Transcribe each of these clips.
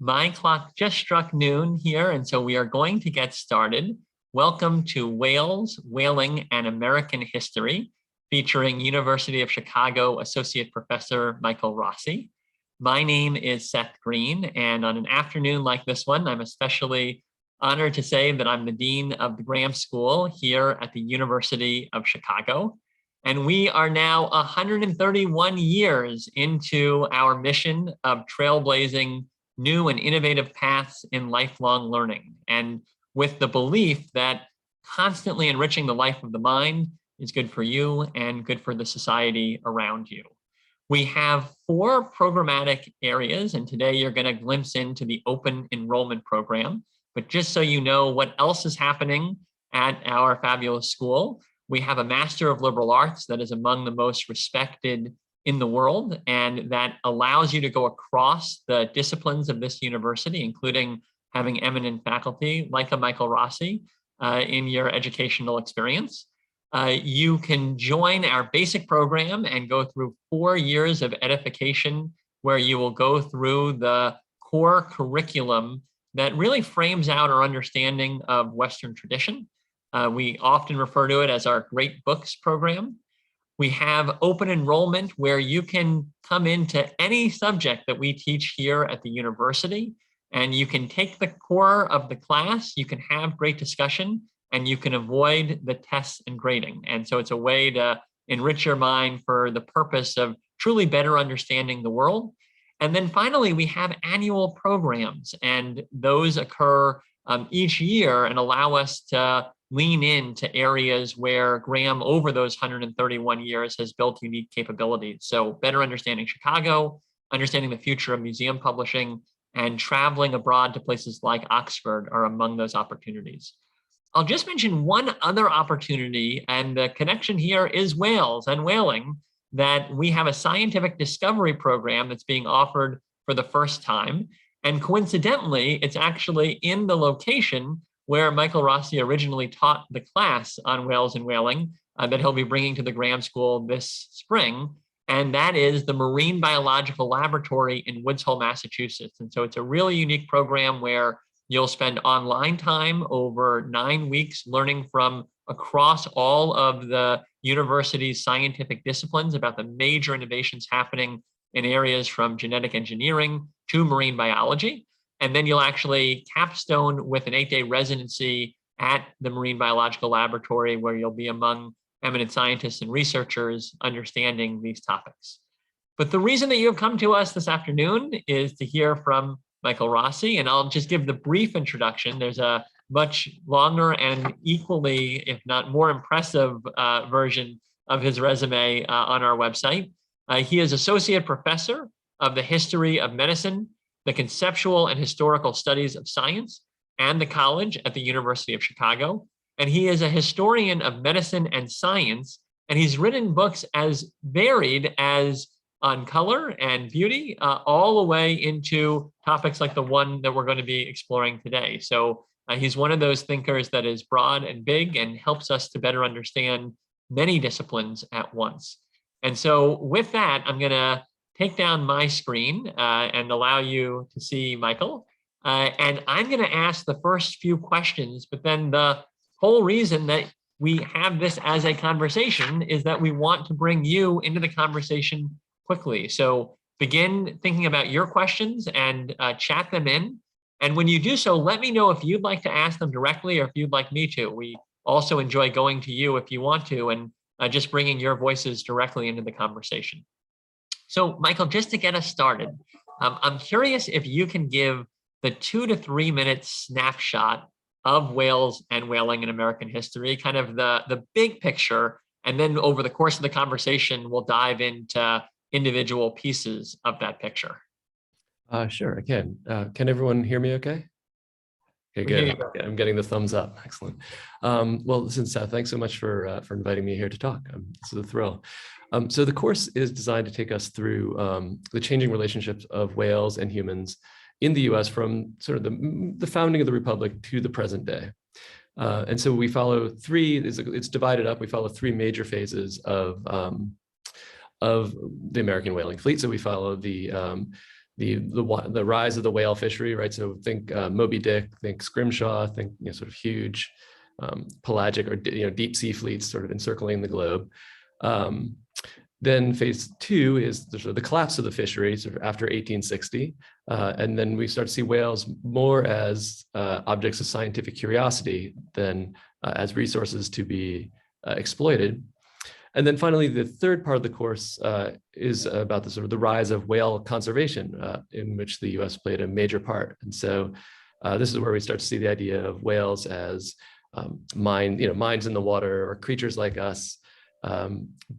My clock just struck noon here, and so we are going to get started. Welcome to Whales, Whaling, and American History, featuring University of Chicago Associate Professor Michael Rossi. My name is Seth Green, and on an afternoon like this one, I'm especially honored to say that I'm the Dean of the Graham School here at the University of Chicago. And we are now 131 years into our mission of trailblazing new and innovative paths in lifelong learning. And with the belief that constantly enriching the life of the mind is good for you and good for the society around you. We have 4 programmatic areas, and today you're going to glimpse into the open enrollment program. But just so you know what else is happening at our fabulous school, we have a Master of Liberal Arts that is among the most respected in the world, and that allows you to go across the disciplines of this university, including having eminent faculty like a Michael Rossi in your educational experience. You can join our basic program and go through 4 years of edification, where you will go through the core curriculum that really frames out our understanding of Western tradition. We often refer to it as our Great Books program. We have open enrollment, where you can come into any subject that we teach here at the university, and you can take the core of the class, you can have great discussion, and you can avoid the tests and grading. And so it's a way to enrich your mind for the purpose of truly better understanding the world. And then finally, we have annual programs, and those occur each year and allow us to lean into areas where Graham, over those 131 years, has built unique capabilities. So better understanding Chicago, understanding the future of museum publishing, and traveling abroad to places like Oxford are among those opportunities. I'll just mention one other opportunity, and the connection here is whales and whaling, that we have a scientific discovery program that's being offered for the first time. And coincidentally, it's actually in the location where Michael Rossi originally taught the class on whales and whaling that he'll be bringing to the Graham School this spring. And that is the Marine Biological Laboratory in Woods Hole, Massachusetts. And so it's a really unique program where you'll spend online time over 9 weeks learning from across all of the university's scientific disciplines about the major innovations happening in areas from genetic engineering to marine biology. And then you'll actually capstone with an 8-day residency at the Marine Biological Laboratory, where you'll be among eminent scientists and researchers understanding these topics. But the reason that you have come to us this afternoon is to hear from Michael Rossi, and I'll just give the brief introduction. There's a much longer and equally, if not more impressive version of his resume on our website. He is Associate Professor of the History of Medicine, the Conceptual and Historical Studies of Science, and the College at the University of Chicago. And he is a historian of medicine and science, and he's written books as varied as on color and beauty, all the way into topics like the one that we're going to be exploring today. So he's one of those thinkers that is broad and big and helps us to better understand many disciplines at once. And so with that, I'm going to take down my screen and allow you to see Michael. And I'm going to ask the first few questions, but then the whole reason that we have this as a conversation is that we want to bring you into the conversation quickly. So begin thinking about your questions and chat them in. And when you do so, let me know if you'd like to ask them directly or if you'd like me to. We also enjoy going to you if you want to, and just bringing your voices directly into the conversation. So Michael, just to get us started, I'm curious if you can give the 2 to 3 minute snapshot of whales and whaling in American history, kind of the big picture, and then over the course of the conversation, we'll dive into individual pieces of that picture. Sure, I can. Can everyone hear me okay? Okay, good. Yeah, I'm getting the thumbs up. Excellent. Well, listen, Seth, thanks so much for inviting me here to talk. This is a thrill. So the course is designed to take us through the changing relationships of whales and humans in the US from sort of the founding of the Republic to the present day. And so we follow it's divided up. We follow 3 major phases of the American whaling fleet. So we follow the the rise of the whale fishery, right? So think Moby Dick, think Scrimshaw, think sort of huge pelagic or deep sea fleets sort of encircling the globe. Then phase two is the, sort of the collapse of the fishery sort of after 1860. And then we start to see whales more as objects of scientific curiosity than as resources to be exploited. And then finally, the third part of the course is about the sort of the rise of whale conservation, in which the US played a major part. And so this is where we start to see the idea of whales as minds in the water, or creatures like us,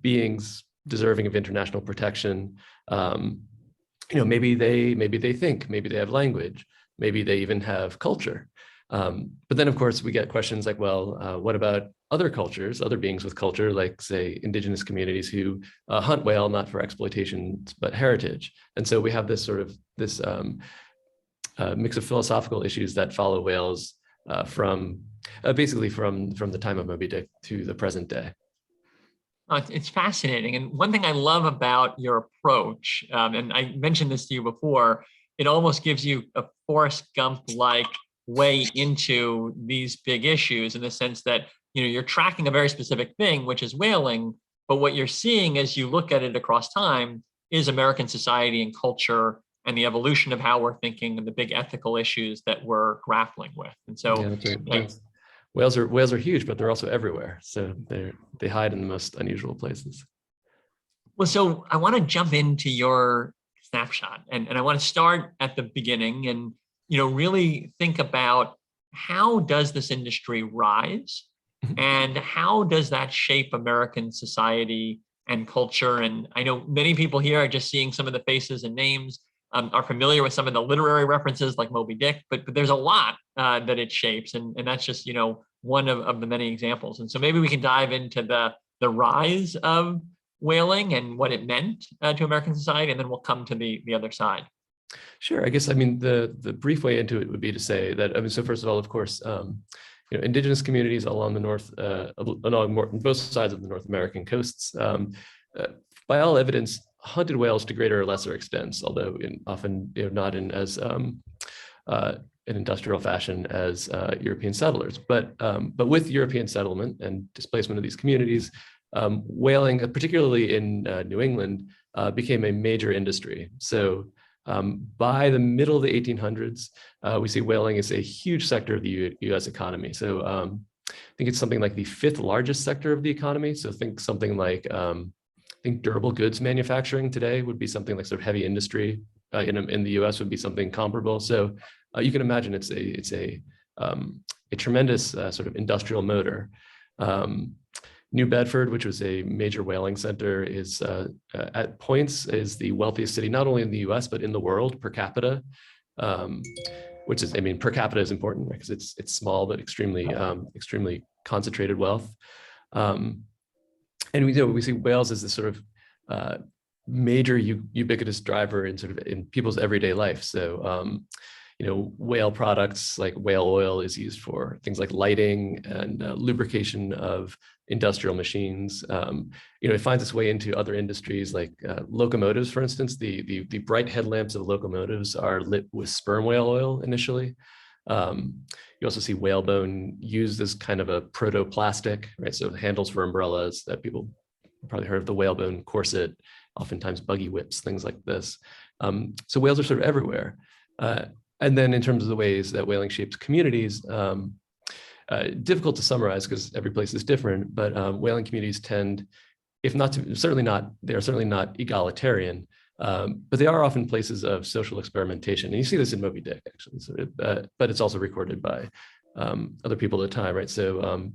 beings deserving of international protection. Maybe they think, maybe they have language, maybe they even have culture. But then, of course, we get questions like, well, what about other cultures, other beings with culture, like, say, indigenous communities who hunt whale not for exploitation, but heritage. And so we have this sort of mix of philosophical issues that follow whales from basically from the time of Moby Dick to the present day. It's fascinating. And one thing I love about your approach, and I mentioned this to you before, it almost gives you a Forrest Gump-like way into these big issues, in the sense that you're tracking a very specific thing, which is whaling, but what you're seeing as you look at it across time is American society and culture and the evolution of how we're thinking and the big ethical issues that we're grappling with. And so whales are huge, but they're also everywhere. So they hide in the most unusual places. Well, so I want to jump into your snapshot, and I want to start at the beginning and really think about, how does this industry rise, and how does that shape American society and culture? And I know many people here are just seeing some of the faces and names, are familiar with some of the literary references like Moby Dick, but there's a lot that it shapes, and that's just one of the many examples. And so maybe we can dive into the rise of whaling and what it meant to American society, and then we'll come to the other side. Sure. I guess, the brief way into it would be to say that, so first of all, of course, indigenous communities along the north, along both sides of the North American coasts, by all evidence, hunted whales to greater or lesser extents, although often not in as an industrial fashion as European settlers. But with European settlement and displacement of these communities, whaling, particularly in New England, became a major industry. So by the middle of the 1800s, we see whaling as a huge sector of the US economy. So I think it's something like the 5th largest sector of the economy. So think something like, I think durable goods manufacturing today would be something like sort of heavy industry in the US would be something comparable. So you can imagine it's a tremendous sort of industrial motor. New Bedford, which was a major whaling center, is at points is the wealthiest city, not only in the US, but in the world per capita, which is, per capita is important because it's small, but extremely concentrated wealth. And we see whales as this sort of major ubiquitous driver in people's everyday life. So whale products like whale oil is used for things like lighting and lubrication of industrial machines. It finds its way into other industries like locomotives, for instance. The bright headlamps of locomotives are lit with sperm whale oil initially. You also see whalebone used as kind of a protoplastic, right? So handles for umbrellas that people probably heard of, the whalebone corset, oftentimes buggy whips, things like this. So whales are sort of everywhere. And then in terms of the ways that whaling shapes communities, difficult to summarize because every place is different, but whaling communities tend, if not to, they are certainly not egalitarian, but they are often places of social experimentation. And you see this in Moby Dick, actually, but it's also recorded by other people at the time, right? So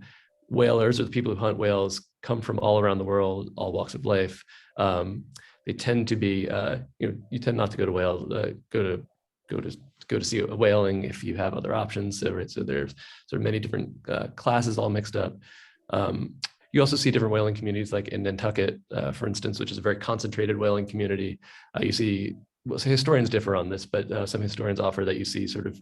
whalers, or the people who hunt whales, come from all around the world, all walks of life. They tend to be, you tend not to go to go to see a whaling if you have other options. So, right, so there's sort of many different classes all mixed up. You also see different whaling communities, like in Nantucket, for instance, which is a very concentrated whaling community. You see, well, so historians differ on this, but some historians offer that you see sort of,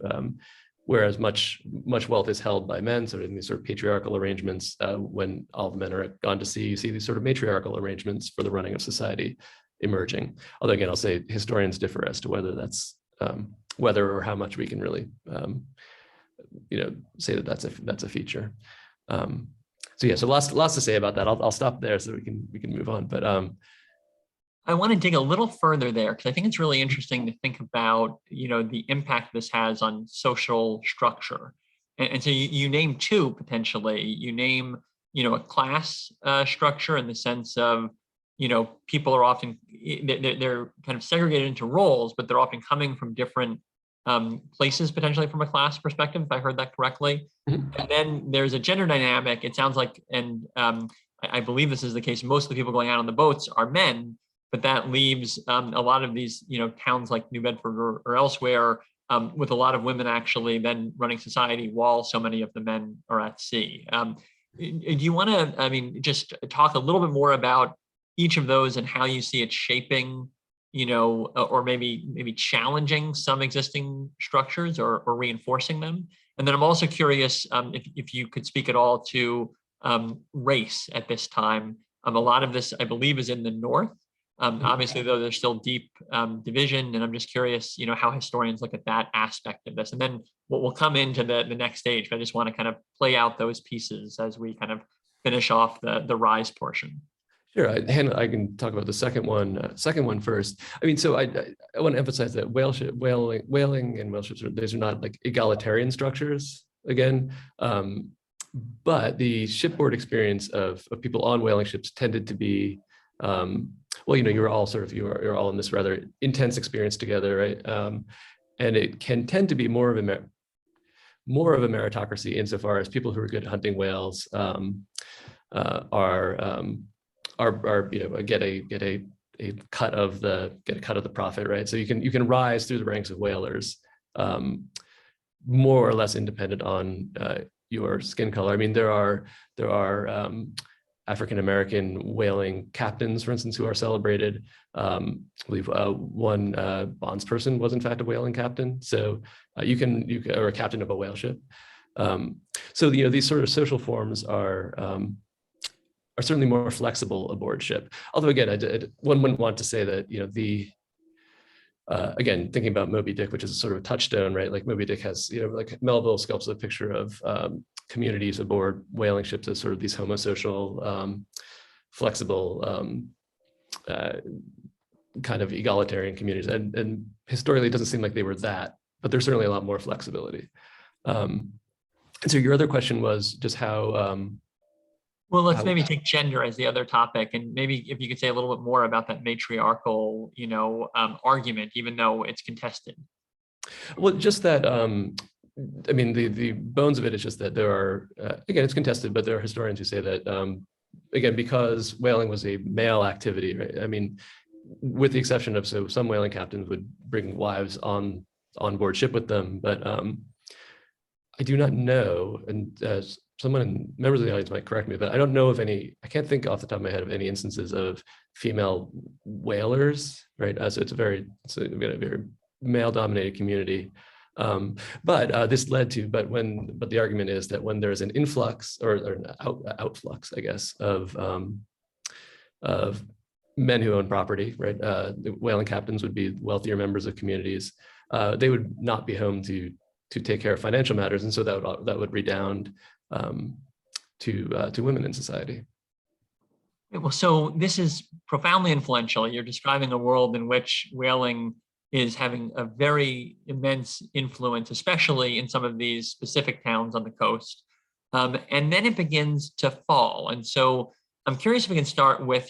whereas much wealth is held by men, sort of in these sort of patriarchal arrangements, when all the men are gone to sea, you see these sort of matriarchal arrangements for the running of society emerging. Although again, I'll say historians differ as to whether that's whether or how much we can really say that that's a feature. So yeah, so lots to say about that. I'll stop there so we can move on. But I want to dig a little further there because I think it's really interesting to think about the impact this has on social structure. And so you name two potentially. You name a class structure in the sense of people are often they're kind of segregated into roles, but they're often coming from different places potentially from a class perspective, if I heard that correctly. Mm-hmm. And then there's a gender dynamic. It sounds like, and I believe this is the case, most of the people going out on the boats are men, but that leaves a lot of these towns like New Bedford or elsewhere with a lot of women actually then running society while so many of the men are at sea. Do you want to, just talk a little bit more about each of those and how you see it shaping or maybe challenging some existing structures or reinforcing them? And then I'm also curious if you could speak at all to race at this time. A lot of this, I believe, is in the North. Obviously, though, there's still deep division, and I'm just curious, how historians look at that aspect of this. And then we'll come into the next stage, but I just want to kind of play out those pieces as we kind of finish off the rise portion. Sure, I can talk about the second one first. So I want to emphasize that whaling and whale ships, these are not like egalitarian structures again, but the shipboard experience of people on whaling ships tended to be, you're all in this rather intense experience together, right? And it can tend to be more of a meritocracy insofar as people who are good at hunting whales get a cut of the profit, right? So you can rise through the ranks of whalers, more or less independent on your skin color. There are African American whaling captains, for instance, who are celebrated. I believe one bondsperson was in fact a whaling captain. So you can or a captain of a whale ship. So these sort of social forms are certainly more flexible aboard ship. Although again, one wouldn't want to say that again, thinking about Moby Dick, which is a sort of a touchstone, right? Like Moby Dick has like Melville sculpts a picture of communities aboard whaling ships as sort of these homosocial, flexible, kind of egalitarian communities, and historically it doesn't seem like they were that, but there's certainly a lot more flexibility. And so your other question was just how. Well, let's maybe take gender as the other topic, and maybe if you could say a little bit more about that matriarchal, argument, even though it's contested. Well, just that, the bones of it is just that there are, again, it's contested, but there are historians who say that, again, because whaling was a male activity, right? With the exception of, so some whaling captains would bring wives on board ship with them, but I do not know, and as members of the audience might correct me, but I don't know of any, I can't think off the top of my head of any instances of female whalers, right? So it's a very male-dominated community. But this led to, but the argument is that when there's an influx or an outflux, I guess, of men who own property, right? The whaling captains would be wealthier members of communities. They would not be home to take care of financial matters, and so that would redound to women in society. Well, so this is profoundly influential. You're describing a world in which whaling is having a very immense influence, especially in some of these specific towns on the coast. And then it begins to fall. And so I'm curious if we can start with,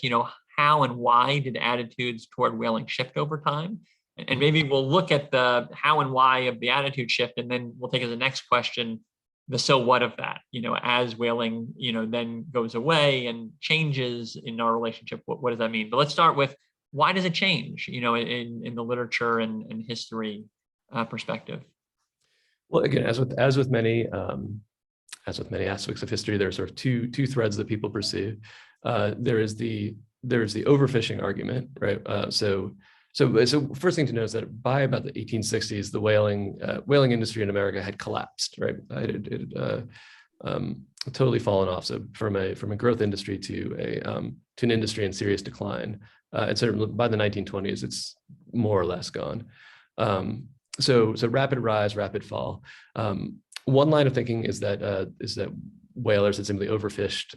how and why did attitudes toward whaling shift over time? And maybe we'll look at the how and why of the attitude shift, and then we'll take as the next question, the so what of that, as whaling, then goes away and changes in our relationship, what does that mean? But let's start with, why does it change, in the literature and history perspective? Well, again, as with many aspects of history, there are sort of two threads that people pursue. There's the overfishing argument, right? So first thing to know is that by about the 1860s, the whaling industry in America had collapsed, right? It totally fallen off. So from a growth industry to an industry in serious decline. and certainly by the 1920s, it's more or less gone. So rapid rise, rapid fall. One line of thinking is that whalers had simply overfished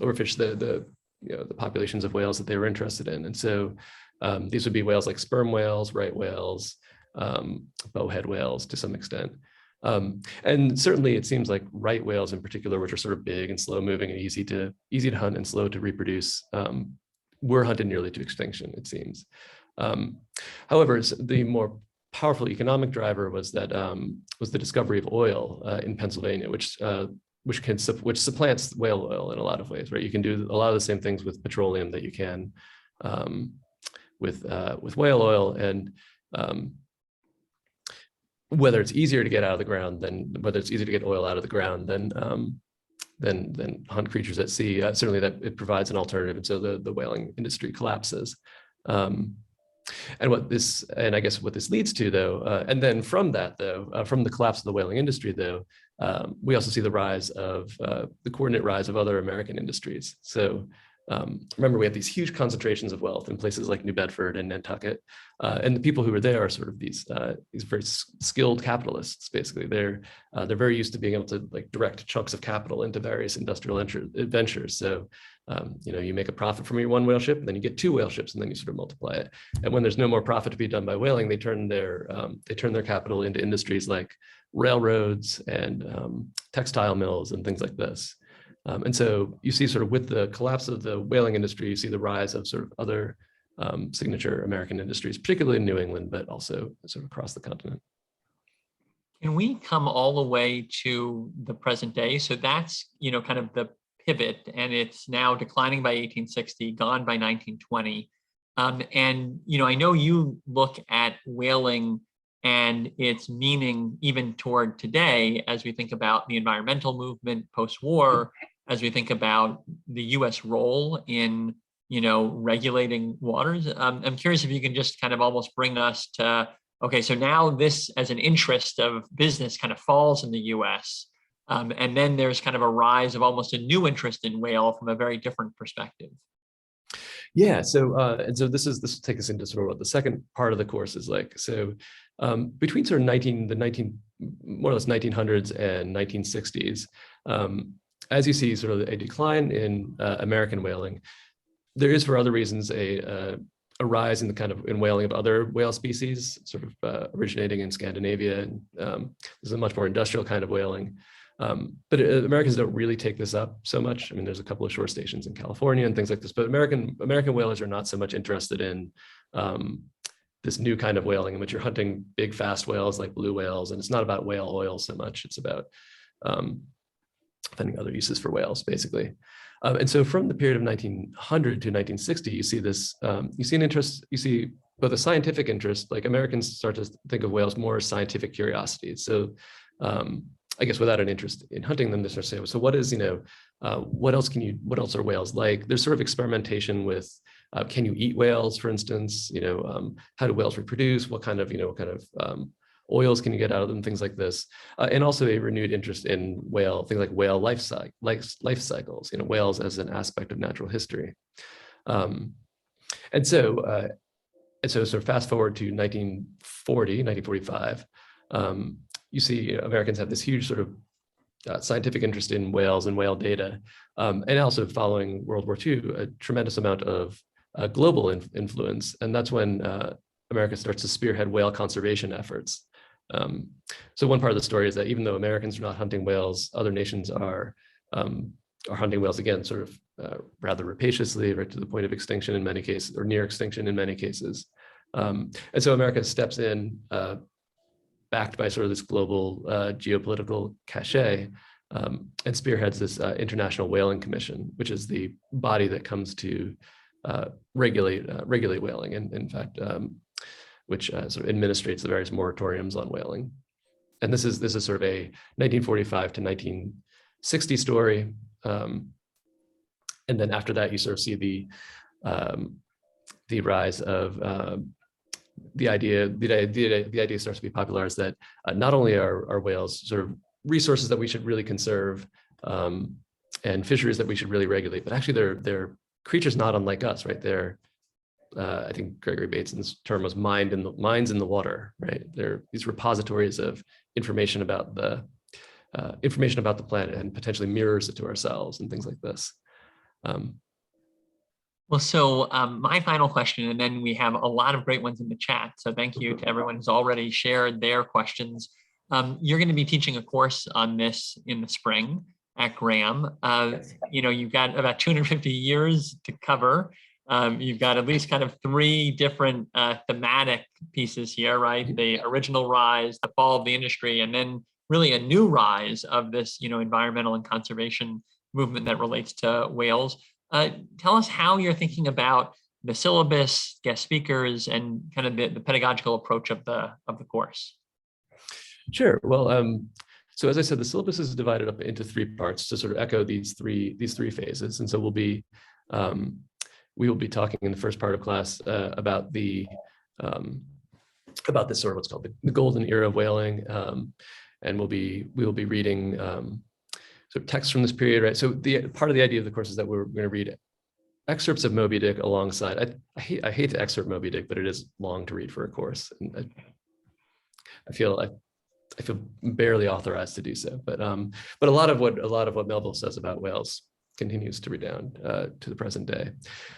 overfished the populations of whales that they were interested in, and so these would be whales like sperm whales, right whales, bowhead whales to some extent. And certainly it seems like right whales in particular, which are sort of big and slow moving and easy to hunt and slow to reproduce, were hunted nearly to extinction, it seems. However, the more powerful economic driver was the discovery of oil in Pennsylvania, which supplants whale oil in a lot of ways, right? You can do a lot of the same things with petroleum that you can with whale oil, and whether it's easier to get out of the ground whether it's easier to get oil out of the ground than hunt creatures at sea, certainly that it provides an alternative, and so the whaling industry collapses. And I guess what this leads to, though, and then from that, though, from the collapse of the whaling industry, though, we also see the rise of the coordinate rise of other American industries. So remember, we have these huge concentrations of wealth in places like New Bedford and Nantucket, and the people who are there are sort of these very skilled capitalists. Basically, they're very used to being able to like direct chunks of capital into various industrial ventures. So you make a profit from your one whale ship, and then you get two whale ships, and then you sort of multiply it. And when there's no more profit to be done by whaling, they turn their capital into industries like railroads and textile mills and things like this. And so you see sort of with the collapse of the whaling industry, you see the rise of sort of other signature American industries, particularly in New England, but also sort of across the continent. Can we come all the way to the present day? So that's, kind of the pivot, and it's now declining by 1860, gone by 1920. And, I know you look at whaling and its meaning even toward today, as we think about the environmental movement post-war, as we think about the US role in, regulating waters. I'm curious if you can just kind of almost bring us to, okay, so now this as an interest of business kind of falls in the US. And then there's kind of a rise of almost a new interest in whale from a very different perspective. Yeah, so this will take us into sort of what the second part of the course is like. So between sort of more or less 1900s and 1960s, as you see sort of a decline in American whaling, there is for other reasons a rise in the kind of in whaling of other whale species, sort of originating in Scandinavia, and this is a much more industrial kind of whaling. But Americans don't really take this up so much. I mean, there's a couple of shore stations in California and things like this, but American whalers are not so much interested in this new kind of whaling in which you're hunting big, fast whales like blue whales, and it's not about whale oil so much. It's about finding other uses for whales, basically. And so from the period of 1900 to 1960, you see this, you see both a scientific interest, like Americans start to think of whales more as scientific curiosities. So I guess without an interest in hunting them, they start to say, so what else are whales like? There's sort of experimentation with, can you eat whales, for instance? How do whales reproduce? What kind of oils can you get out of them? Things like this, and also a renewed interest in things like whale life cycles. Whales as an aspect of natural history, and so sort of fast forward to 1945. You see Americans have this huge sort of scientific interest in whales and whale data, and also following World War II, a tremendous amount of global influence. And that's when America starts to spearhead whale conservation efforts. So one part of the story is that even though Americans are not hunting whales, other nations are hunting whales, again, sort of rather rapaciously, right to the point of extinction in many cases, or near extinction in many cases. And so America steps in, backed by sort of this global geopolitical cachet, and spearheads this International Whaling Commission, which is the body that comes to regulate whaling, and in fact, which sort of administrates the various moratoriums on whaling. And this is sort of a 1945 to 1960 story. And then after that, you sort of see the rise of the idea starts to be popularized that not only are whales sort of resources that we should really conserve, and fisheries that we should really regulate, but actually they're creatures not unlike us, right? They're, I think Gregory Bateson's term was minds in the water, right? They're these repositories of information about the planet and potentially mirrors it to ourselves and things like this. Well, so my final question, and then we have a lot of great ones in the chat. So thank you to everyone who's already shared their questions. You're going to be teaching a course on this in the spring at Graham. Yes. You know, you've got about 250 years to cover. You've got at least kind of 3 different thematic pieces here, right? The original rise, the fall of the industry, and then really a new rise of this, you know, environmental and conservation movement that relates to whales. Tell us how you're thinking about the syllabus, guest speakers, and kind of the pedagogical approach of the course. Sure. Well, so as I said, the syllabus is divided up into 3 parts to sort of echo these three phases. And so we will be talking in the first part of class about this sort of what's called the golden era of whaling, and we will be reading sort of text from this period, right? So the part of the idea of the course is that we're going to read excerpts of Moby Dick alongside. I hate to excerpt Moby Dick, but it is long to read for a course, and I feel barely authorized to do so. But a lot of what Melville says about whales continues to redound to the present day.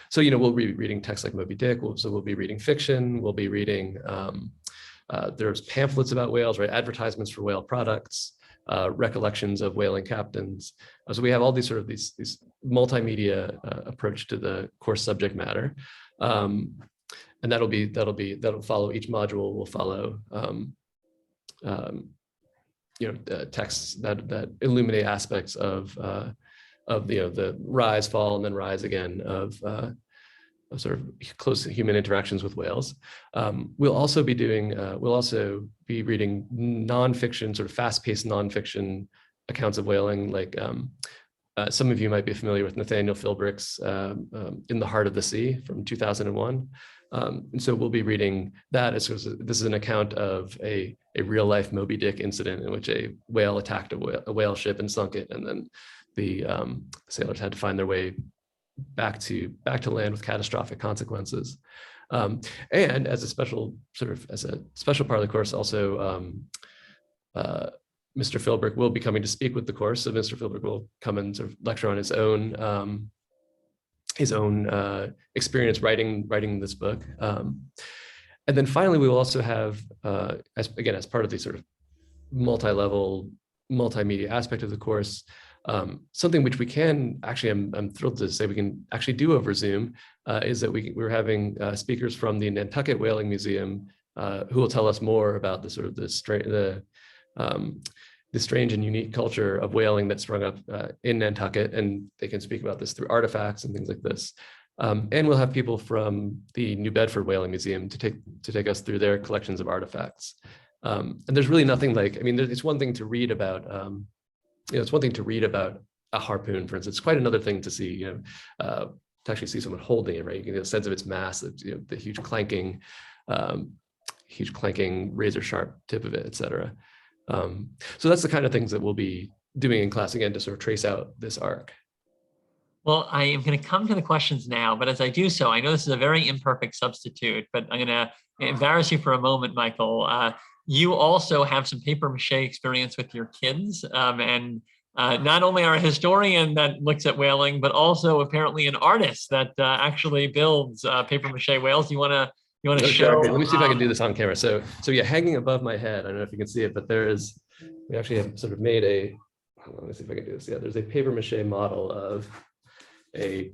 So, you know, we'll be reading texts like Moby Dick. We'll be reading fiction. We'll be reading there's pamphlets about whales, right? Advertisements for whale products. Recollections of whaling captains. So we have all these sort of these multimedia approach to the course subject matter, and that'll follow each module. Will follow texts that illuminate aspects of the rise, fall, and then rise again of sort of close human interactions with whales. We'll also be reading nonfiction, sort of fast-paced nonfiction accounts of whaling, like some of you might be familiar with Nathaniel Philbrick's In the Heart of the Sea from 2001. And so we'll be reading that. This is an account of a real-life Moby Dick incident in which a whale attacked a whale ship and sunk it, and then the sailors had to find their way back to land with catastrophic consequences. And as a special part of the course, also Mr. Philbrick will be coming to speak with the course. So Mr. Philbrick will come and sort of lecture on his own experience writing this book. And then finally, we will also have, as part of the sort of multi-level, multimedia aspect of the course, something which we can actually, I'm thrilled to say we can actually do over Zoom, is that we're having speakers from the Nantucket Whaling Museum who will tell us more about the sort of the strange and unique culture of whaling that sprung up in Nantucket, and they can speak about this through artifacts and things like this. And we'll have people from the New Bedford Whaling Museum to take us through their collections of artifacts. And there's really nothing like, I mean, it's one thing to read about. It's one thing to read about a harpoon, for instance. It's quite another thing to see, to actually see someone holding it, right? You can get a sense of its mass, the huge clanking razor sharp tip of it, et cetera. So that's the kind of things that we'll be doing in class again to sort of trace out this arc. Well, I am going to come to the questions now, but as I do so, I know this is a very imperfect substitute, but I'm going to embarrass you for a moment, Michael. You also have some paper mache experience with your kids, and not only are a historian that looks at whaling, but also apparently an artist that actually builds paper mache whales. You want to show? Okay, let me see if I can do this on camera. So yeah, hanging above my head, I don't know if you can see it, but we actually have sort of made let me see if I can do this. Yeah, there's a paper mache model of this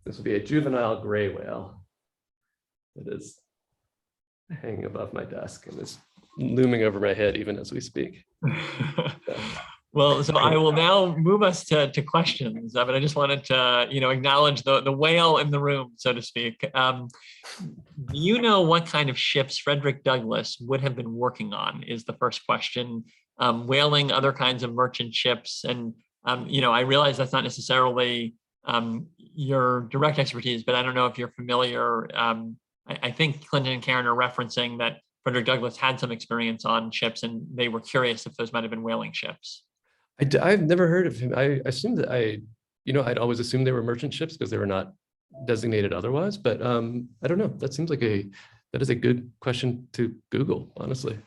would be a juvenile gray whale that is hanging above my desk and is looming over my head even as we speak. Well, so I will now move us to questions, but I just wanted to, acknowledge the whale in the room, so to speak. Do you know what kind of ships Frederick Douglass would have been working on is the first question. Whaling, other kinds of merchant ships. And, I realize that's not necessarily your direct expertise, but I don't know if you're familiar. I think Clinton and Karen are referencing that Frederick Douglass had some experience on ships, and they were curious if those might have been whaling ships. I've never heard of him. I assumed that I'd always assumed they were merchant ships because they were not designated otherwise, but I don't know. That seems like that is a good question to Google, honestly.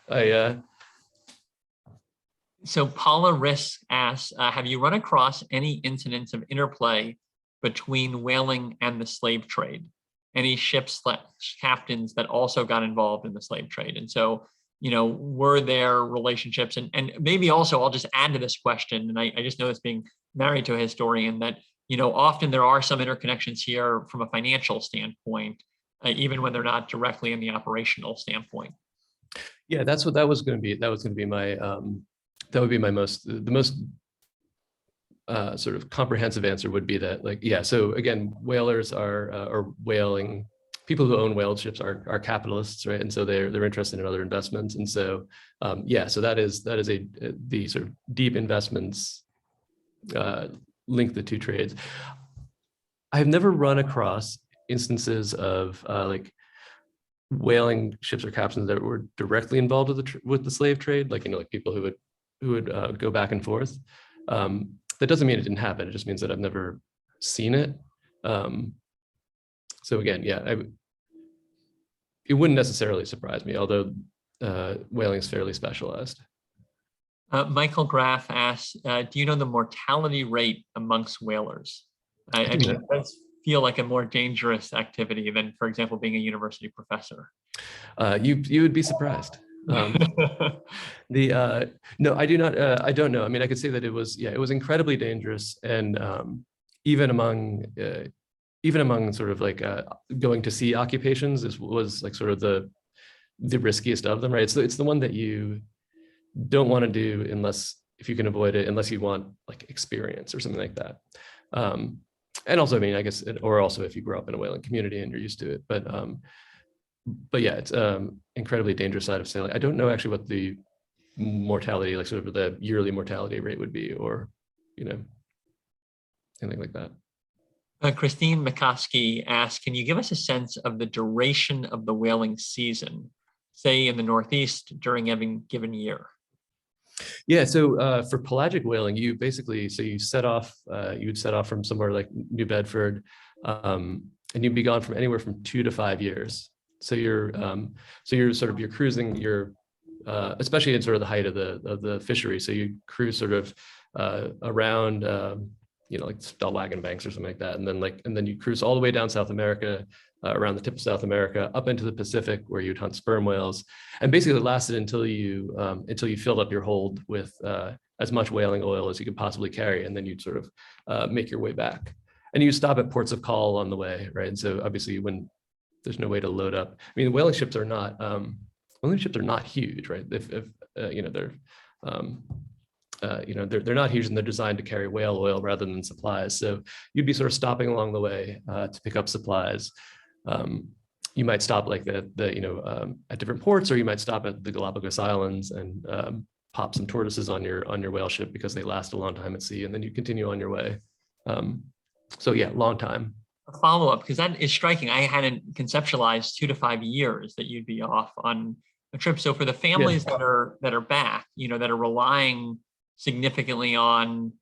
So Paula Risk asks, have you run across any incidents of interplay between whaling and the slave trade? Any ships / captains that also got involved in the slave trade? And so, were there relationships? And maybe also I'll just add to this question, and I just know this being married to a historian, that often there are some interconnections here from a financial standpoint, even when they're not directly in the operational standpoint. Yeah, that's what that was going to be. That was going to be my that would be the most sort of comprehensive answer would be that, like, yeah. So again, whalers or whaling people who own whale ships are capitalists, right? And so they're interested in other investments. And so yeah, so that is the sort of deep investments link the two trades. I've never run across instances of like whaling ships or captains that were directly involved with the slave trade, like like people who would go back and forth. That doesn't mean it didn't happen. It just means that I've never seen it. So again, yeah, it wouldn't necessarily surprise me, although whaling is fairly specialized. Michael Graff asks, do you know the mortality rate amongst whalers? I think it does feel like a more dangerous activity than, for example, being a university professor. You would be surprised. No, I do not. I don't know. I mean, I could say that it was incredibly dangerous, and even among sort of like going to sea occupations was like sort of the riskiest of them, right? So it's the one that you don't want to do if you can avoid it, unless you want like experience or something like that. And also, I mean, I guess, or also if you grew up in a whaling community and you're used to it, but yeah, it's incredibly dangerous side of sailing. I don't know actually what the mortality, like sort of the yearly mortality rate would be, or anything like that. Christine McCoskey asks, can you give us a sense of the duration of the whaling season, say in the Northeast during any given year? Yeah, so for pelagic whaling, you basically, so you would set off from somewhere like New Bedford, and you'd be gone from anywhere from 2 to 5 years. So you're cruising, especially in sort of the height of the fishery. So you cruise sort of around like Stellwagen Banks or something like that, and then you cruise all the way down South America, around the tip of South America, up into the Pacific, where you'd hunt sperm whales, and basically it lasted until you filled up your hold with as much whaling oil as you could possibly carry, and then you'd sort of make your way back, and you stop at ports of call on the way, right? And so obviously when there's no way to load up, I mean, whaling ships are not huge, right? If they're they're not huge, and they're designed to carry whale oil rather than supplies. So you'd be sort of stopping along the way to pick up supplies. You might stop like at different ports, or you might stop at the Galapagos Islands and pop some tortoises on your whale ship because they last a long time at sea, and then you continue on your way. So yeah, long time. A follow-up, because that is striking. I hadn't conceptualized 2 to 5 years that you'd be off on a trip. So for the families that are back, that are relying significantly on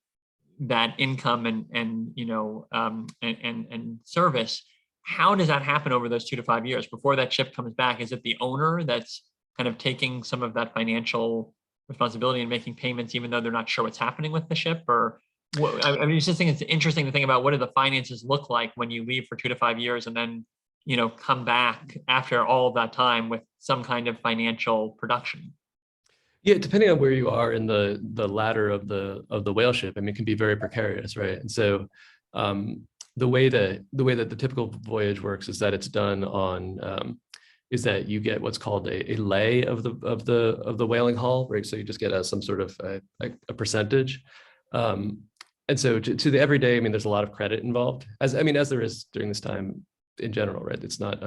that income and service, how does that happen over those 2 to 5 years before that ship comes back? Is it the owner that's kind of taking some of that financial responsibility and making payments, even though they're not sure what's happening with the ship? Or I mean, just think it's interesting to think about, what do the finances look like when you leave for 2 to 5 years and then come back after all of that time with some kind of financial production? Yeah, depending on where you are in the ladder of the whale ship, I mean, it can be very precarious, right? And so the way that the typical voyage works is that it's done on is that you get what's called a lay of the whaling haul, right? So you just get some sort of a percentage. And so to the everyday, I mean, there's a lot of credit involved, as there is during this time in general, right? It's not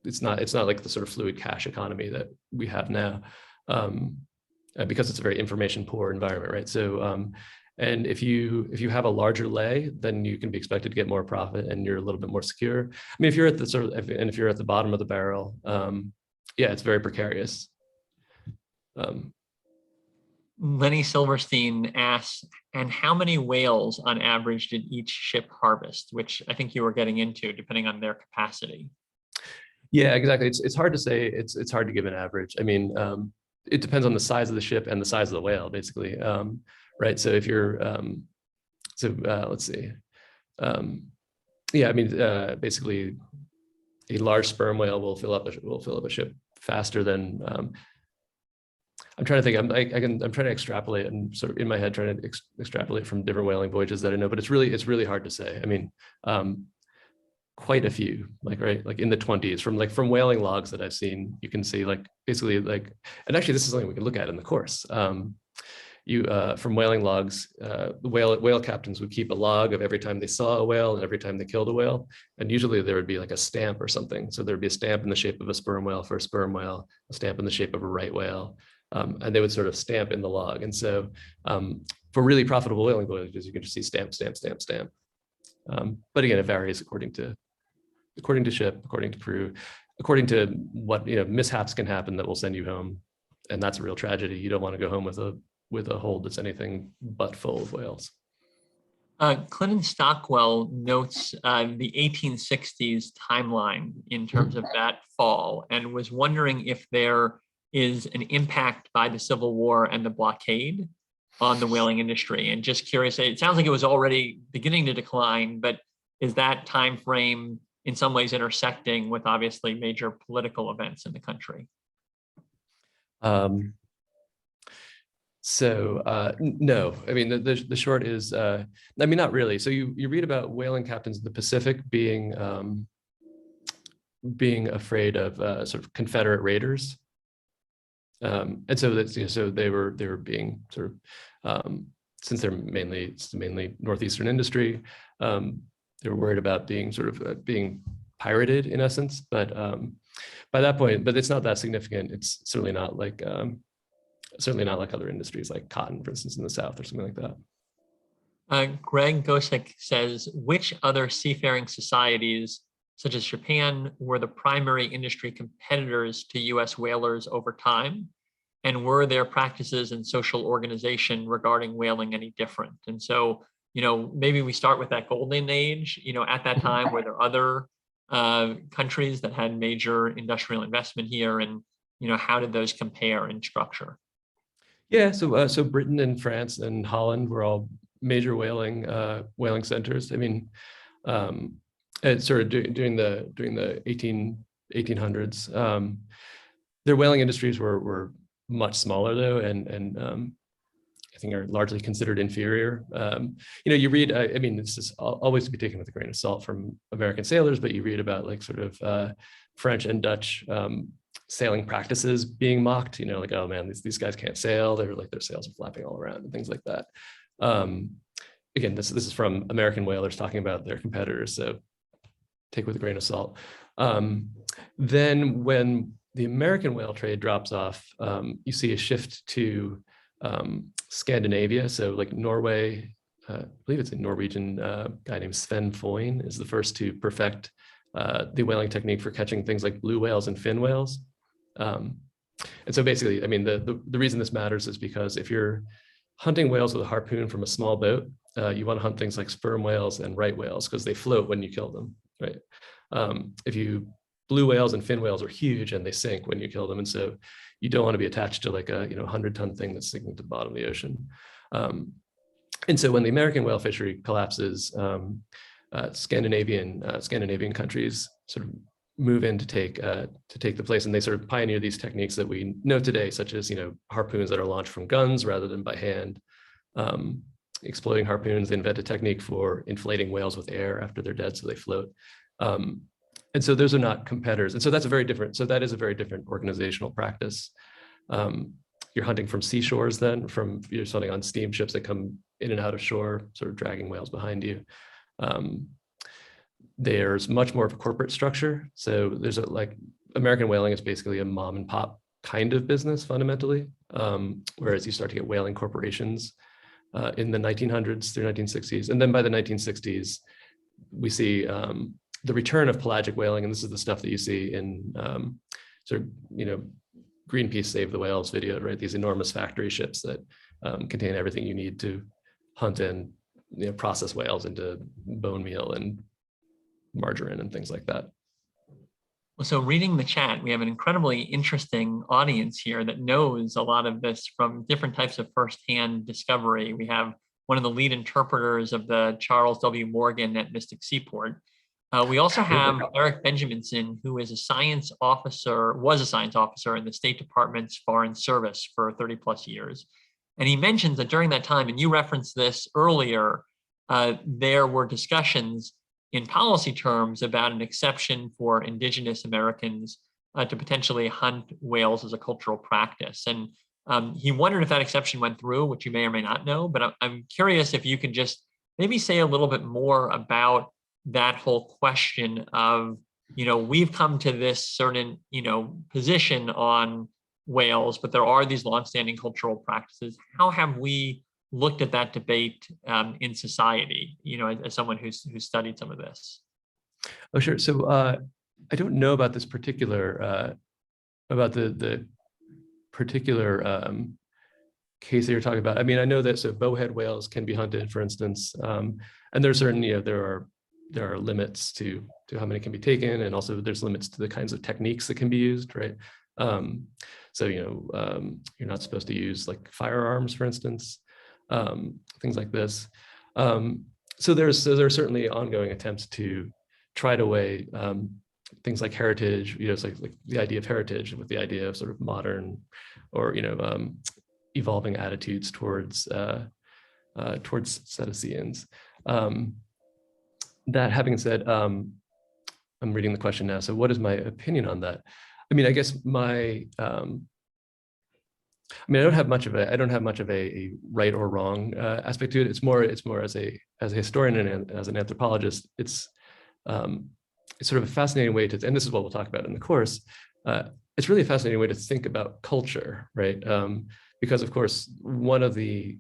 it's not like the sort of fluid cash economy that we have now, because it's a very information poor environment, right? So and if you have a larger lay, then you can be expected to get more profit, and you're a little bit more secure. I mean, if you're at the bottom of the barrel, yeah, it's very precarious. Lenny Silverstein asks, and how many whales on average did each ship harvest, which I think you were getting into, depending on their capacity? Yeah, exactly. It's hard to say. It's hard to give an average. I mean, it depends on the size of the ship and the size of the whale, basically. Right. So if you're, let's see. Yeah, I mean, basically, a large sperm whale will fill up a ship faster than. I'm trying to think. I'm trying to extrapolate and sort of in my head trying to extrapolate from different whaling voyages that I know, but it's really hard to say. I mean, quite a few, like in the 20s from whaling logs that I've seen, you can see basically and actually this is something we can look at in the course. From whaling logs, the whale captains would keep a log of every time they saw a whale and every time they killed a whale. And usually there would be like a stamp or something. So there'd be a stamp in the shape of a sperm whale for a sperm whale, a stamp in the shape of a right whale. And they would sort of stamp in the log. And so for really profitable whaling voyages, you can just see stamp, stamp, stamp, stamp. But again, it varies according to ship, according to crew, according to what, mishaps can happen that will send you home. And that's a real tragedy. You don't want to go home with a hold that's anything but full of whales. Clinton Stockwell notes the 1860s timeline in terms of that fall, and was wondering if there is an impact by the Civil War and the blockade on the whaling industry. And just curious, it sounds like it was already beginning to decline, but is that time frame in some ways intersecting with obviously major political events in the country? No, I mean, the short is, I mean, not really. So you read about whaling captains in the Pacific being afraid of sort of Confederate raiders. And so that's, so they were being sort of, since they're mainly Northeastern industry, they were worried about being sort of being pirated in essence. But by that point, but it's not that significant. It's certainly not like other industries like cotton, for instance, in the South or something like that. Greg Gosick says, which other seafaring societies, such as Japan, were the primary industry competitors to US whalers over time? And were their practices and social organization regarding whaling any different? And so, maybe we start with that golden age. At that time, were there other countries that had major industrial investment here? And, how did those compare in structure? Yeah, so Britain and France and Holland were all major whaling centers. I mean, sort of during the 1800s, their whaling industries were much smaller though, and I think are largely considered inferior. You read, I mean, this is always to be taken with a grain of salt from American sailors, but you read about like sort of French and Dutch sailing practices being mocked, like, oh man, these guys can't sail. They're like, their sails are flapping all around and things like that. Again, this is from American whalers talking about their competitors, so take with a grain of salt. Then when the American whale trade drops off, you see a shift to Scandinavia. So like Norway, I believe it's a Norwegian guy named Sven Foyn is the first to perfect the whaling technique for catching things like blue whales and fin whales. And so basically, I mean, the reason this matters is because if you're hunting whales with a harpoon from a small boat, you want to hunt things like sperm whales and right whales because they float when you kill them, right? Blue whales and fin whales are huge and they sink when you kill them. And so you don't want to be attached to like a 100-ton thing that's sinking to the bottom of the ocean. And so when the American whale fishery collapses, Scandinavian countries sort of move in to take the place, and they sort of pioneer these techniques that we know today, such as harpoons that are launched from guns rather than by hand. Exploding harpoons, they invent a technique for inflating whales with air after they're dead so they float. And so those are not competitors. And so that is a very different organizational practice. You're hunting from seashores then, you're hunting on steamships that come in and out of shore, sort of dragging whales behind you. There's much more of a corporate structure. So there's American whaling is basically a mom and pop kind of business fundamentally, whereas you start to get whaling corporations in the 1900s through 1960s. And then by the 1960s, we see the return of pelagic whaling, and this is the stuff that you see in sort of Greenpeace Save the Whales video, right? These enormous factory ships that contain everything you need to hunt and process whales into bone meal and margarine and things like that. So reading the chat, we have an incredibly interesting audience here that knows a lot of this from different types of firsthand discovery. We have one of the lead interpreters of the Charles W. Morgan at Mystic Seaport. We also have Eric Benjaminson, who is a science officer, was a science officer in the State Department's Foreign Service for 30 plus years. And he mentions that during that time, and you referenced this earlier, there were discussions in policy terms about an exception for Indigenous Americans to potentially hunt whales as a cultural practice. And he wondered if that exception went through, which you may or may not know, but I'm curious if you could just maybe say a little bit more about that whole question of, we've come to this certain, position on whales, but there are these longstanding cultural practices. How have we looked at that debate in society, as someone who's studied some of this? Oh, sure. So I don't know about this particular, about the particular case that you're talking about. I mean, I know that so bowhead whales can be hunted, for instance, and there's certain, there are limits to how many can be taken, and also there's limits to the kinds of techniques that can be used, right? So you're not supposed to use like firearms, for instance, things like this. So there are certainly ongoing attempts to try to weigh things like heritage, it's like the idea of heritage with the idea of sort of modern or evolving attitudes towards cetaceans. That having said, I'm reading the question now. So what is my opinion on that? I mean, I guess I don't have much of a right or wrong aspect to it. It's more as a historian and as an anthropologist, it's sort of a fascinating way to, and this is what we'll talk about in the course. It's really a fascinating way to think about culture, right? Because of course, one of the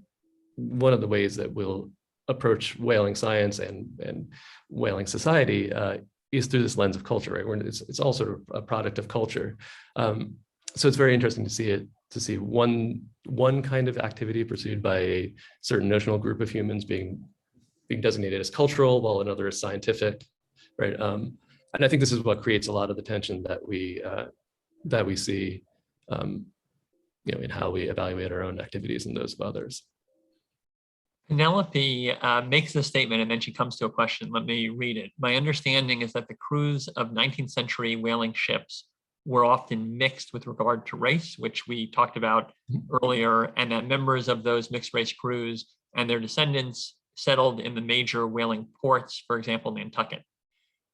ways that we'll approach whaling science and whaling society is through this lens of culture, right? Where it's all sort of a product of culture. So it's very interesting to see one kind of activity pursued by a certain notional group of humans being designated as cultural, while another is scientific, right? And I think this is what creates a lot of the tension that we see, in how we evaluate our own activities and those of others. Penelope makes the statement and then she comes to a question. Let me read it. My understanding is that the crews of 19th century whaling ships were often mixed with regard to race, which we talked about earlier, and that members of those mixed race crews and their descendants settled in the major whaling ports, for example, Nantucket.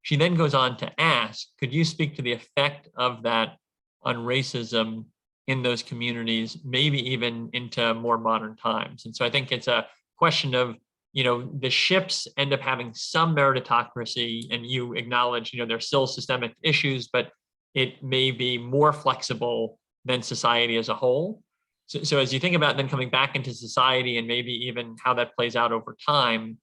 She then goes on to ask, could you speak to the effect of that on racism in those communities, maybe even into more modern times? And so I think it's a question of, the ships end up having some meritocracy, and you acknowledge, there's still systemic issues, but it may be more flexible than society as a whole. So as you think about then coming back into society and maybe even how that plays out over time,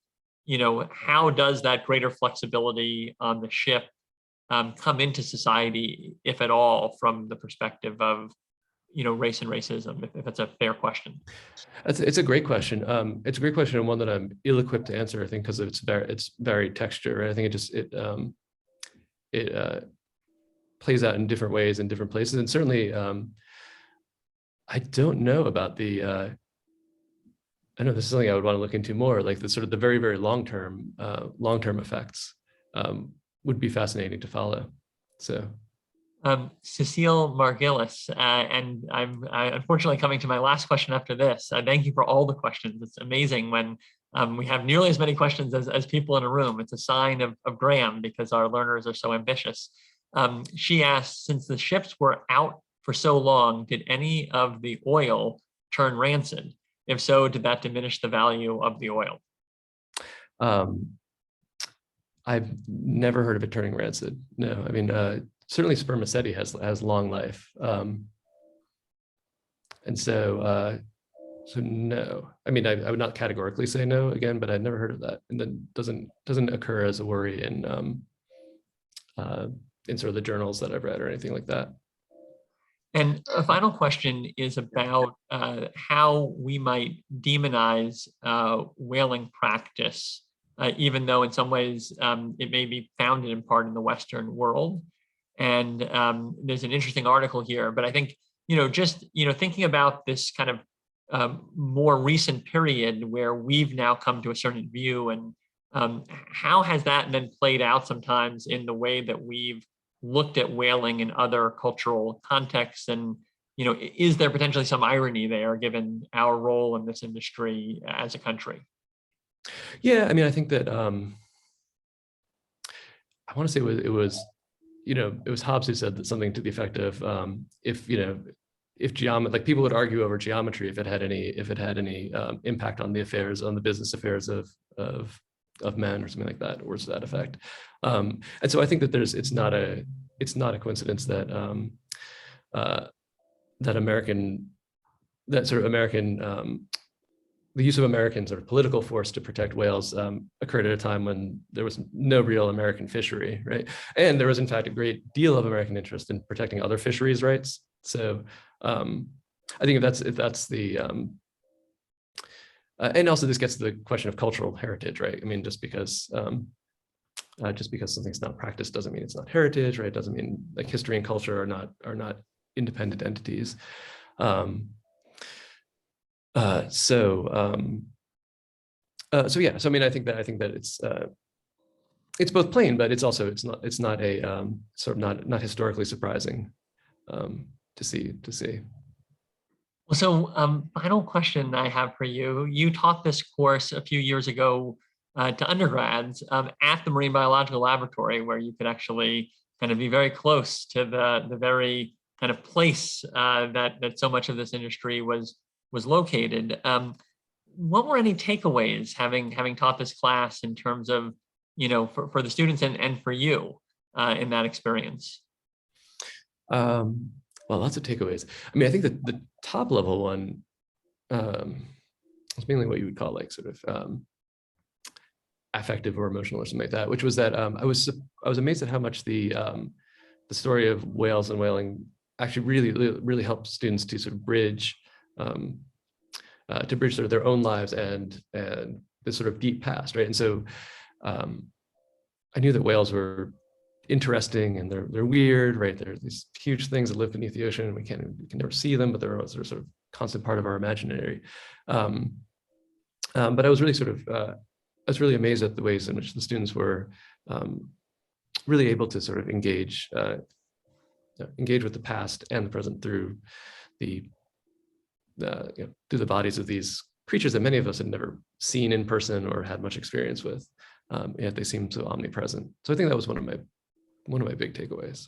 how does that greater flexibility on the ship come into society, if at all, from the perspective of race and racism, if that's a fair question? It's a great question. It's a great question, and one that I'm ill-equipped to answer, I think, because it's very texture. Right? I think it plays out in different ways in different places, and certainly, I don't know about the. I know this is something I would want to look into more, like the sort of the very, very long-term effects would be fascinating to follow. So. Cecile Margilis, and I'm unfortunately coming to my last question after this. Thank you for all the questions. It's amazing when we have nearly as many questions as people in a room. It's a sign of Graham, because our learners are so ambitious. She asked, since the ships were out for so long, did any of the oil turn rancid? If so, did that diminish the value of the oil? I've never heard of it turning rancid. No, I mean, certainly spermaceti has long life, and so no. I mean, I would not categorically say no again, but I'd never heard of that, and then doesn't occur as a worry in sort of the journals that I've read or anything like that. And a final question is about how we might demonize whaling practice, even though in some ways it may be founded in part in the Western world. And there's an interesting article here, but I think, just, thinking about this kind of more recent period where we've now come to a certain view, and how has that then played out sometimes in the way that we've looked at whaling in other cultural contexts, and is there potentially some irony there given our role in this industry as a country? Yeah, I mean, I think that I want to say it was Hobbes who said that something to the effect of if geometry, like people would argue over geometry if it had any impact on the business affairs of men or something like that, or to that effect. And so I think that it's not a coincidence that the use of American sort of political force to protect whales occurred at a time when there was no real American fishery, right? And there was in fact a great deal of American interest in protecting other fisheries' rights. So I think if that's the and also this gets to the question of cultural heritage, right? I mean, just because something's not practiced doesn't mean it's not heritage, right? It doesn't mean like history and culture are not independent entities. So yeah. So I mean, I think that it's both plain, but it's not a sort of not historically surprising to see. Well, so final question I have for you. You taught this course a few years ago to undergrads at the Marine Biological Laboratory, where you could actually kind of be very close to the very kind of place that so much of this industry was located. What were any takeaways having taught this class in terms of, for the students and for you in that experience? Well, lots of takeaways. I mean, I think that the top level one is mainly what you would call like sort of affective or emotional or something like that, which was that I was amazed at how much the story of whales and whaling actually really helped students to sort of bridge sort of their own lives and this sort of deep past, right? And so I knew that whales were interesting and they're weird, right? They're these huge things that live beneath the ocean and we can never see them, but they're sort of constant part of our imaginary. But I was really amazed at the ways in which the students were really able to sort of engage with the past and the present through the bodies of these creatures that many of us had never seen in person or had much experience with, yet they seem so omnipresent. So I think that was one of my big takeaways.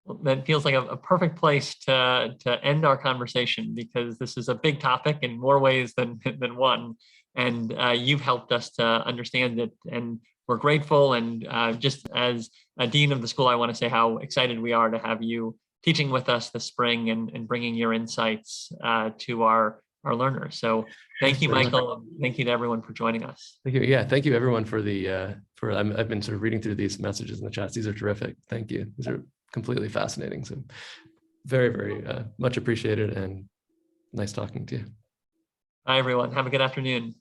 Well, that feels like a perfect place to end our conversation, because this is a big topic in more ways than one, and you've helped us to understand it, and we're grateful. And just as a dean of the school, I want to say how excited we are to have you teaching with us this spring and bringing your insights to our learners. So thank you, Michael. And thank you to everyone for joining us. Thank you. Yeah, thank you everyone for I've been sort of reading through these messages in the chats. These are terrific. Thank you. These are completely fascinating. So very, very much appreciated and nice talking to you. Bye, everyone. Have a good afternoon.